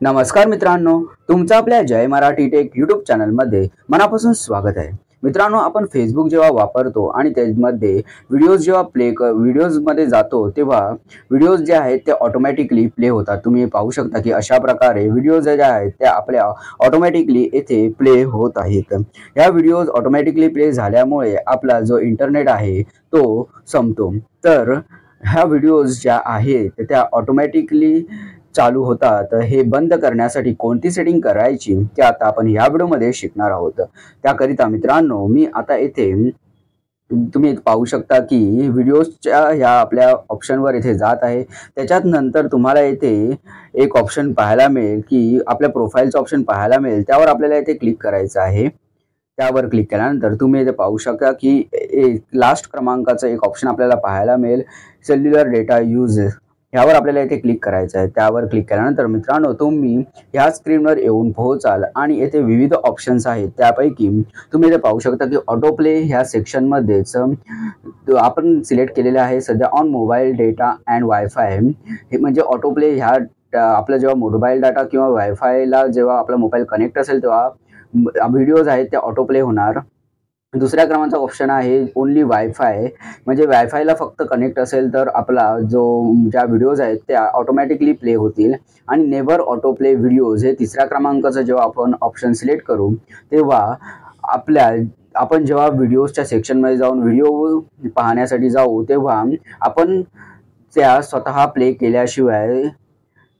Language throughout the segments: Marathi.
नमस्कार मित्रांनो, तुमचं आपल्या जय मराठी टेक यूट्यूब चॅनलमध्ये मनापासून स्वागत आहे। मित्रांनो, आपण फेसबुक जेव्हा वापरतो आणि त्यामध्ये व्हिडिओज जेव्हा व्हिडिओजमध्ये जातो तेव्हा व्हिडिओज जे आहेत ते ऑटोमॅटिकली प्ले होतात। तुम्ही पाहू शकता की अशा प्रकारे व्हिडिओज जे आहेत त्या आपल्या ऑटोमॅटिकली येथे प्ले होत आहेत। या व्हिडिओज ऑटोमॅटिकली प्ले झाल्यामुळे आपला जो इंटरनेट आहे तो संपतो। तर ह्या व्हिडिओज ज्या आहेत त्या ऑटोमॅटिकली चालू होतात। हे बंद करण्यासाठी कोणती सेटिंग करायची ते आता आपण या व्हिडिओमध्ये शिकणार आहोत। त्याकरिता मित्रांनो, मी आता येथे तुम्ही पाहू शकता की व्हिडिओजच्या ह्या आपल्या ऑप्शनवर इथे जात आहे। त्याच्यात नंतर तुम्हाला इथे एक ऑप्शन पाहायला मिळेल की आपल्या प्रोफाइलचं ऑप्शन पाहायला मिळेल, त्यावर आपल्याला इथे क्लिक करायचं आहे। त्यावर क्लिक केल्यानंतर तुम्ही इथे पाहू शकता की एक लास्ट क्रमांकाचं एक ऑप्शन आपल्याला पाहायला मिळेल, सेल्युलर डेटा यूज। ह्यावर आपल्याला इथे क्लिक करायचं आहे। त्यावर क्लिक केल्यानंतर मित्रांनो, तुम्ही ह्या स्क्रीनवर येऊन पोहोचाल आणि येथे विविध ऑप्शन्स आहेत। त्यापैकी तुम्ही इथे पाहू शकता की ऑटो प्ले ह्या सेक्शनमध्येच आपण सिलेक्ट केलेले आहे सध्या on mobile data and wifi. हे म्हणजे ऑटो प्ले ह्या आपला जेव्हा मोबाईल डाटा किंवा वायफायला जेव्हा आपला मोबाईल कनेक्ट असेल तेव्हा व्हिडिओज आहेत त्या ऑटो प्ले होणार। दुसऱ्या क्रमांकाचा ऑप्शन आहे ओनली वायफाय, म्हणजे वायफायला फक्त कनेक्ट असेल तर आपला ज्या व्हिडिओज आहेत त्या ऑटोमॅटिकली प्ले होतील। आणि नेव्हर ऑटो प्ले व्हिडिओज हे तिसऱ्या क्रमांकाचं जेव्हा आपण ऑप्शन सिलेक्ट करू तेव्हा आपण जेव्हा व्हिडिओजच्या सेक्शनमध्ये जाऊन व्हिडिओ पाहण्यासाठी जाऊ तेव्हा आपण त्या स्वतः प्ले केल्याशिवाय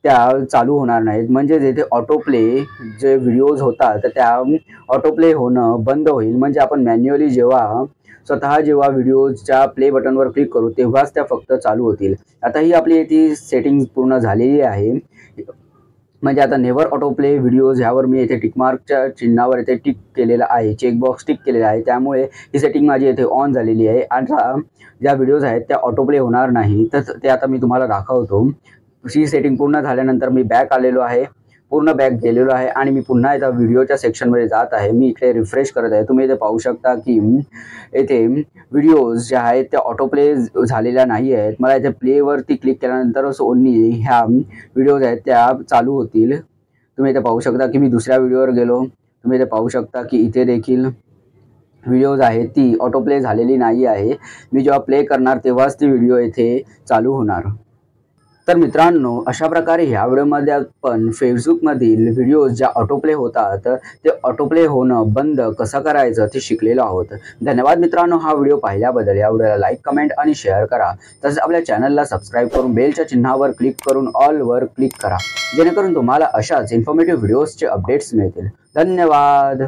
त्या चालू होणार नाहीत। म्हणजे जेथे ऑटो प्ले जे व्हिडिओज होतात तर त्या ऑटो प्ले होणं बंद होईल। म्हणजे आपण मॅन्युअली जेव्हा व्हिडिओजच्या प्ले बटनवर क्लिक करू तेव्हाच त्या फक्त चालू होतील। आता ही आपली ती सेटिंग पूर्ण झालेली आहे। म्हणजे आता नेव्हर ऑटो प्ले व्हिडिओज ह्यावर मी इथे टिकमार्कच्या चिन्हावर इथे टिक केलेलं आहे, चेकबॉक्स टिक केलेला आहे। त्यामुळे ही सेटिंग माझी इथे ऑन झालेली आहे। आता ज्या व्हिडिओज आहेत त्या ऑटो प्ले होणार नाही, तर ते आता मी तुम्हाला दाखवतो। ही सेटिंग पूर्ण झाल्यानंतर मी बॅक आलेलो आहे, पूर्ण बॅक गेलेलो आहे आणि मी पुन्हा इथं व्हिडिओच्या सेक्शनमध्ये जात आहे। मी इथे रिफ्रेश करत आहे। तुम्ही इथे पाहू शकता की येथे व्हिडिओज ज्या आहेत त्या ऑटो प्ले झालेल्या नाही आहेत। मला इथे प्लेवरती क्लिक केल्यानंतरच ओन्ली ह्या व्हिडिओज आहेत त्या चालू होतील। तुम्ही इथे पाहू शकता की मी दुसऱ्या व्हिडिओवर गेलो, तुम्ही इथे पाहू शकता की इथे देखील व्हिडिओज आहेत ती ऑटो प्ले झालेली नाही आहे। मी जेव्हा प्ले करणार तेव्हाच ती व्हिडिओ इथे चालू होणार। तर मित्रांनो, अशा प्रकारे ह्या व्हिडिओमध्ये आपण फेसबुकमधील व्हिडिओज ज्या ऑटो प्ले होतात ते ऑटो प्ले होणं बंद कसं करायचं ते शिकलेलो आहोत। धन्यवाद मित्रांनो, हा व्हिडिओ पाहिल्याबद्दल। या व्हिडिओला लाईक, कमेंट आणि शेअर करा। तसेच आपल्या चॅनलला सबस्क्राईब करून बेलच्या चिन्हावर क्लिक करून ऑलवर क्लिक करा, जेणेकरून तुम्हाला अशाच इन्फॉर्मेटिव्ह व्हिडिओजचे अपडेट्स मिळतील। धन्यवाद।